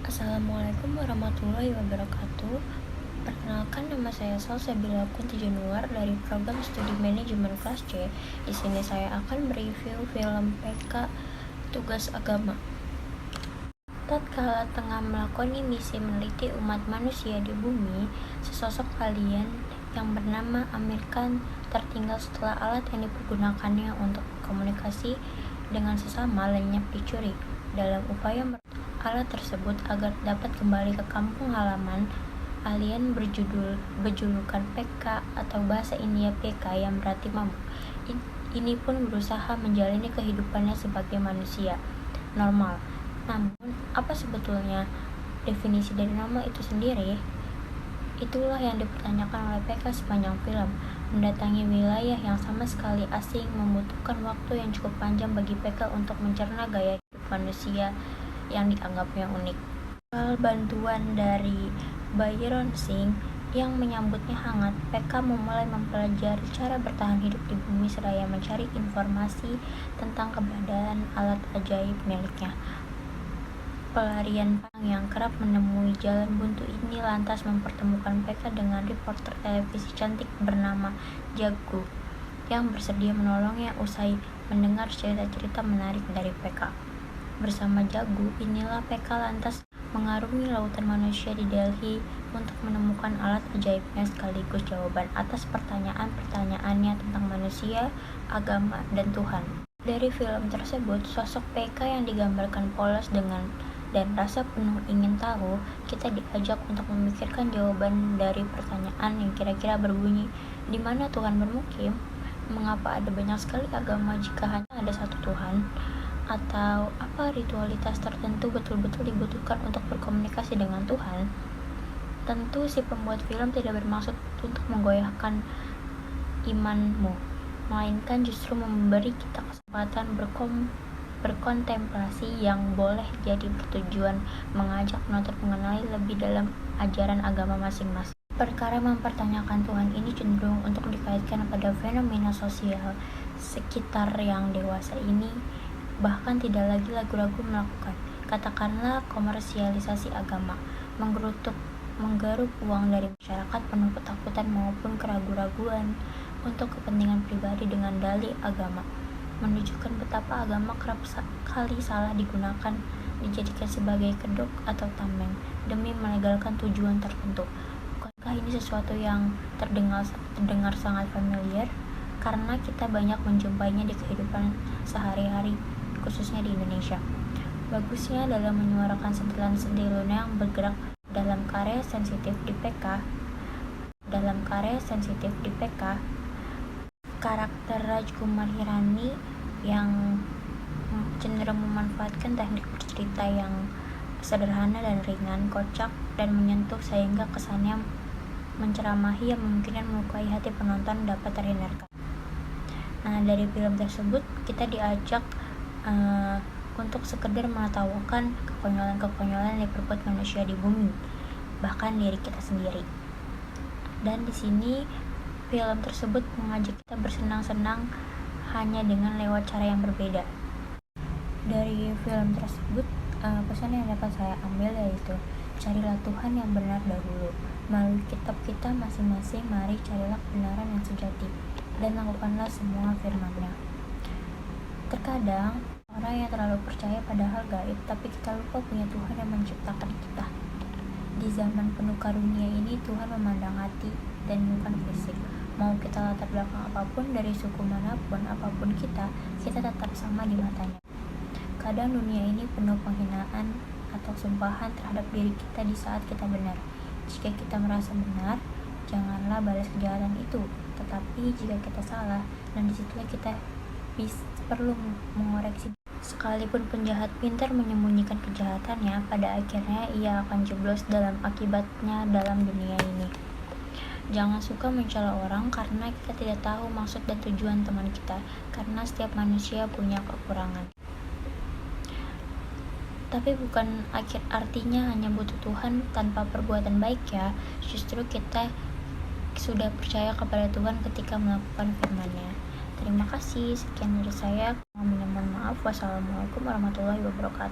Assalamualaikum warahmatullahi wabarakatuh. Perkenalkan, nama saya Salsabila Kunti Januar dari program studi manajemen kelas C. Di sini saya akan mereview film PK Tugas Agama. Tatkala tengah melakoni misi meneliti umat manusia di bumi, sesosok alien yang bernama Amir Khan tertinggal setelah alat yang dipergunakannya untuk komunikasi dengan sesama lenyap dicuri. Dalam upaya alat tersebut agar dapat kembali ke kampung halaman, alien berjulukan PK atau bahasa India PK yang berarti mabuk. Ini pun berusaha menjalani kehidupannya sebagai manusia normal. Namun, apa sebetulnya definisi dari nama itu sendiri? Itulah yang dipertanyakan oleh PK sepanjang film. Mendatangi wilayah yang sama sekali asing membutuhkan waktu yang cukup panjang bagi PK untuk mencerna gaya hidup manusia yang dianggapnya unik. Soal bantuan dari Byron Singh yang menyambutnya hangat, PK memulai mempelajari cara bertahan hidup di bumi seraya mencari informasi tentang keberadaan alat ajaib miliknya. Pelarian perang yang kerap menemui jalan buntu ini lantas mempertemukan PK dengan reporter televisi cantik bernama Jagu yang bersedia menolongnya usai mendengar cerita-cerita menarik dari PK. Bersama Jagu, inilah PK lantas mengarungi lautan manusia di Delhi untuk menemukan alat ajaibnya sekaligus jawaban atas pertanyaan-pertanyaannya tentang manusia, agama, dan Tuhan. Dari film tersebut, sosok PK yang digambarkan polos dan rasa penuh ingin tahu, kita diajak untuk memikirkan jawaban dari pertanyaan yang kira-kira berbunyi, di mana Tuhan bermukim? Mengapa ada banyak sekali agama jika hanya ada satu Tuhan? Atau apa ritualitas tertentu betul-betul dibutuhkan untuk berkomunikasi dengan Tuhan? Tentu si pembuat film tidak bermaksud untuk menggoyahkan imanmu, melainkan justru memberi kita kesempatan berkontemplasi yang boleh jadi bertujuan mengajak penonton mengenali lebih dalam ajaran agama masing-masing. Perkara mempertanyakan Tuhan ini cenderung untuk dikaitkan pada fenomena sosial sekitar yang dewasa ini bahkan tidak lagi ragu-ragu melakukan, katakanlah, komersialisasi agama, menggaruk uang dari masyarakat penuh ketakutan maupun keraguan-raguan untuk kepentingan pribadi dengan dalih agama, menunjukkan betapa agama kerap kali salah digunakan, dijadikan sebagai kedok atau tameng demi melegalkan tujuan tertentu. Bukankah ini sesuatu yang terdengar sangat familiar karena kita banyak menjumpainya di kehidupan sehari-hari, khususnya di Indonesia. Bagusnya dalam menyuarakan sentilan sediluna yang bergerak dalam karya sensitif di PK, karakter Rajkumar Hirani yang cenderung memanfaatkan teknik bercerita yang sederhana dan ringan, kocak, dan menyentuh sehingga kesannya menceramahi yang mungkin melukai hati penonton dapat terhindarkan. Nah, dari film tersebut kita diajak untuk sekedar menertawakan kekonyolan-kekonyolan yang diperbuat manusia di bumi, bahkan diri kita sendiri. Dan di sini film tersebut mengajak kita bersenang-senang hanya dengan lewat cara yang berbeda. Dari film tersebut, pesan yang dapat saya ambil yaitu carilah Tuhan yang benar dahulu. Melalui kitab kita masing-masing, mari carilah kebenaran yang sejati dan lakukanlah semua firman-Nya. Terkadang orang yang terlalu percaya pada hal gaib, tapi kita lupa punya Tuhan yang menciptakan kita. Di zaman penuh karunia ini, Tuhan memandang hati dan bukan fisik. Mau kita latar belakang apapun, dari suku manapun, apapun kita tetap sama di matanya. Kadang dunia ini penuh penghinaan atau sumpahan terhadap diri kita di saat kita benar. Jika kita merasa benar, janganlah balas kejahatan itu. Tetapi jika kita salah, dan disitulah kita perlu mengoreksi. Sekalipun penjahat pintar menyembunyikan kejahatannya, pada akhirnya ia akan jeblos dalam akibatnya dalam dunia ini. Jangan suka mencela orang karena kita tidak tahu maksud dan tujuan teman kita, karena setiap manusia punya kekurangan. Tapi bukan artinya hanya butuh Tuhan tanpa perbuatan baik ya. Justru kita sudah percaya kepada Tuhan ketika melakukan firman-Nya. Terima kasih, sekian dari saya. Mohon maaf. Wassalamualaikum warahmatullahi wabarakatuh.